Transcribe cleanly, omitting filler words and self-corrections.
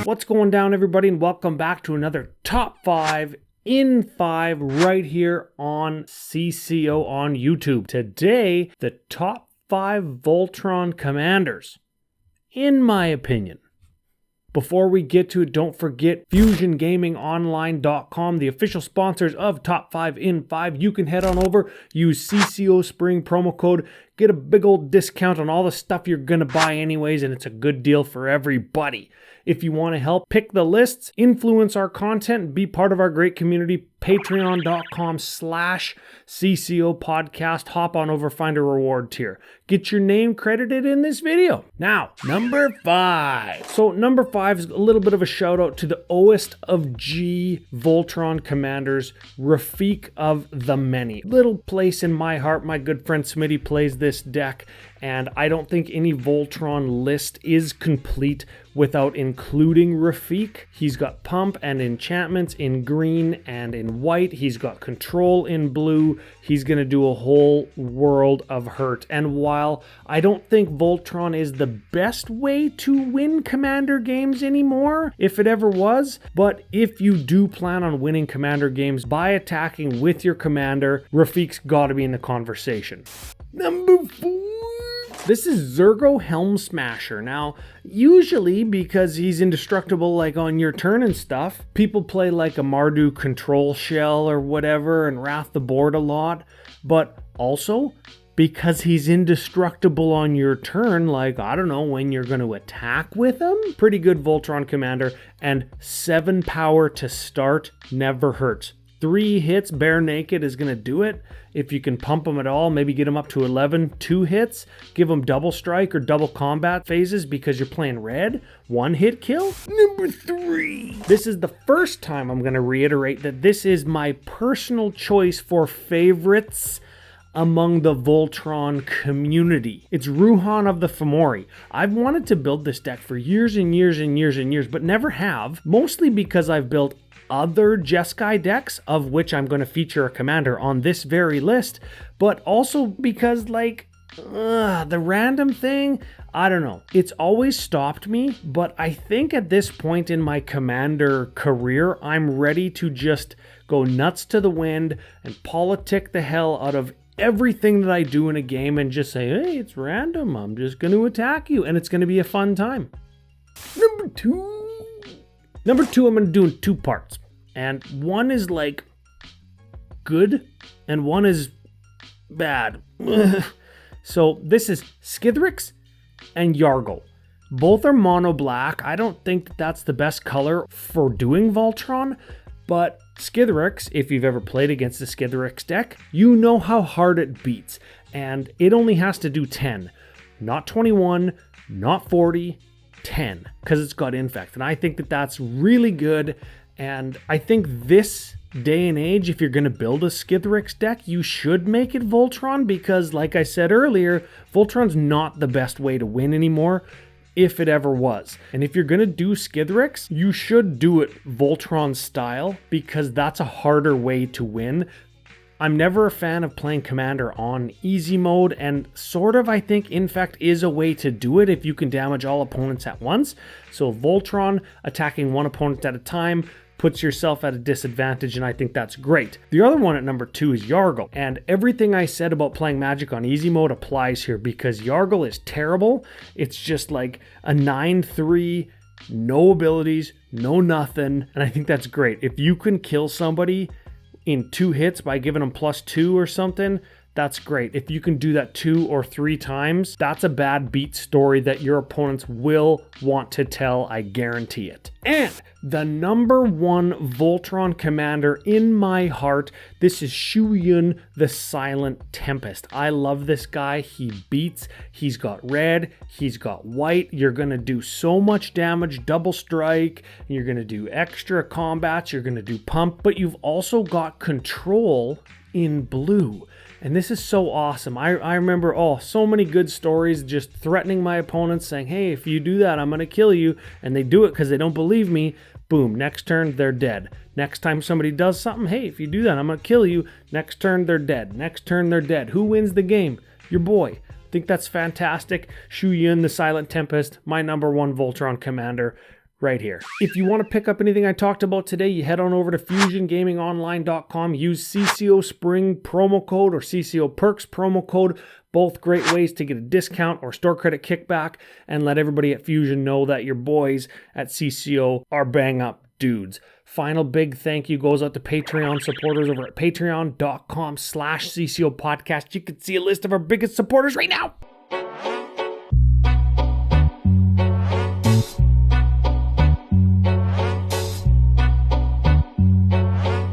What's going down, everybody, and welcome back to another Top 5 in 5 right here on CCO on YouTube. Today, the top 5 Voltron Commanders, in my opinion. Before we get to it, don't forget FusionGamingOnline.com, the official sponsors of Top 5 in 5. You can head on over, use CCO Spring promo code, get a big old discount on all the stuff you're going to buy anyways, and it's a good deal for everybody. If you want to help pick the lists, influence our content, and be part of our great community, patreon.com/CCO podcast. Hop on over, find a reward tier. Get your name credited in this video. Now, number 5. So number 5 is a little bit of a shout out to the Oest of G Voltron Commanders, Rafik of the Many. Little place in my heart. My good friend Smitty plays this deck, and I don't think any Voltron list is complete without including Rafik. He's got pump and enchantments in green and in white. He's got control in blue. He's going to do a whole world of hurt. And while I don't think Voltron is the best way to win Commander games anymore, if it ever was, but if you do plan on winning Commander games by attacking with your Commander, Rafik's got to be in the conversation. Number 4. This is Zergo Helm Smasher. Now, usually because he's indestructible like on your turn and stuff, people play like a Mardu Control Shell or whatever and wrath the board a lot. But also because he's indestructible on your turn, like, I don't know, when you're going to attack with him. Pretty good Voltron Commander, and 7 power to start never hurts. 3 hits bare naked is going to do it. If you can pump them at all, maybe get them up to 11, 2 hits, give them double strike or double combat phases because you're playing red. 1 hit kill. Number 3. This is the first time I'm going to reiterate that this is my personal choice for favorites among the Voltron community. It's Ruhan of the Fomori. I've wanted to build this deck for years and years and years and years, but never have, mostly because I've built other Jeskai decks, of which I'm going to feature a commander on this very list, but also because, the random thing, I don't know. It's always stopped me, but I think at this point in my commander career, I'm ready to just go nuts to the wind and politic the hell out of everything that I do in a game and just say, hey, it's random. I'm just going to attack you, and it's going to be a fun time. Number 2, I'm going to do in 2 parts. And one is good, and one is bad. So this is Skithrix and Yargle. Both are mono black. I don't think that's the best color for doing Voltron, but Skithrix, if you've ever played against the Skithrix deck, you know how hard it beats. And it only has to do 10. Not 21, not 40, 10, because it's got Infect. And I think that that's really good. And I think this day and age, if you're going to build a Skithrix deck, you should make it Voltron, because like I said earlier, Voltron's not the best way to win anymore, if it ever was. And if you're going to do Skithrix, you should do it Voltron style, because that's a harder way to win. I'm never a fan of playing Commander on easy mode, and sort of I think Infect is a way to do it if you can damage all opponents at once. So Voltron attacking one opponent at a time puts yourself at a disadvantage, and I think that's great. The other one at number 2 is Yargle, and everything I said about playing Magic on easy mode applies here, because Yargle is terrible. It's just like a 9/3, no abilities, no nothing, and I think that's great. If you can kill somebody in 2 hits by giving them +2 or something, that's great. If you can do that 2 or 3 times, that's a bad beat story that your opponents will want to tell, I guarantee it. And the number 1 Voltron commander in my heart, this is Shuyun the Silent Tempest. I love this guy. He beats. He's got red. He's got white. You're going to do so much damage, double strike. You're going to do extra combats. You're going to do pump, but you've also got control in blue. And this is so awesome. I remember, so many good stories just threatening my opponents, saying, hey, if you do that, I'm going to kill you. And they do it because they don't believe me. Boom, next turn, they're dead. Next time somebody does something, hey, if you do that, I'm going to kill you. Next turn, they're dead. Next turn, they're dead. Who wins the game? Your boy. Think that's fantastic. Shu Yun, the Silent Tempest, my number one Voltron Commander, right here. If you want to pick up anything I talked about today, you head on over to fusiongamingonline.com. Use CCO Spring promo code or CCO Perks promo code. Both great ways to get a discount or store credit kickback, and let everybody at Fusion know that your boys at CCO are bang up dudes. Final big thank you goes out to Patreon supporters over at patreon.com/CCO podcast. You can see a list of our biggest supporters right now.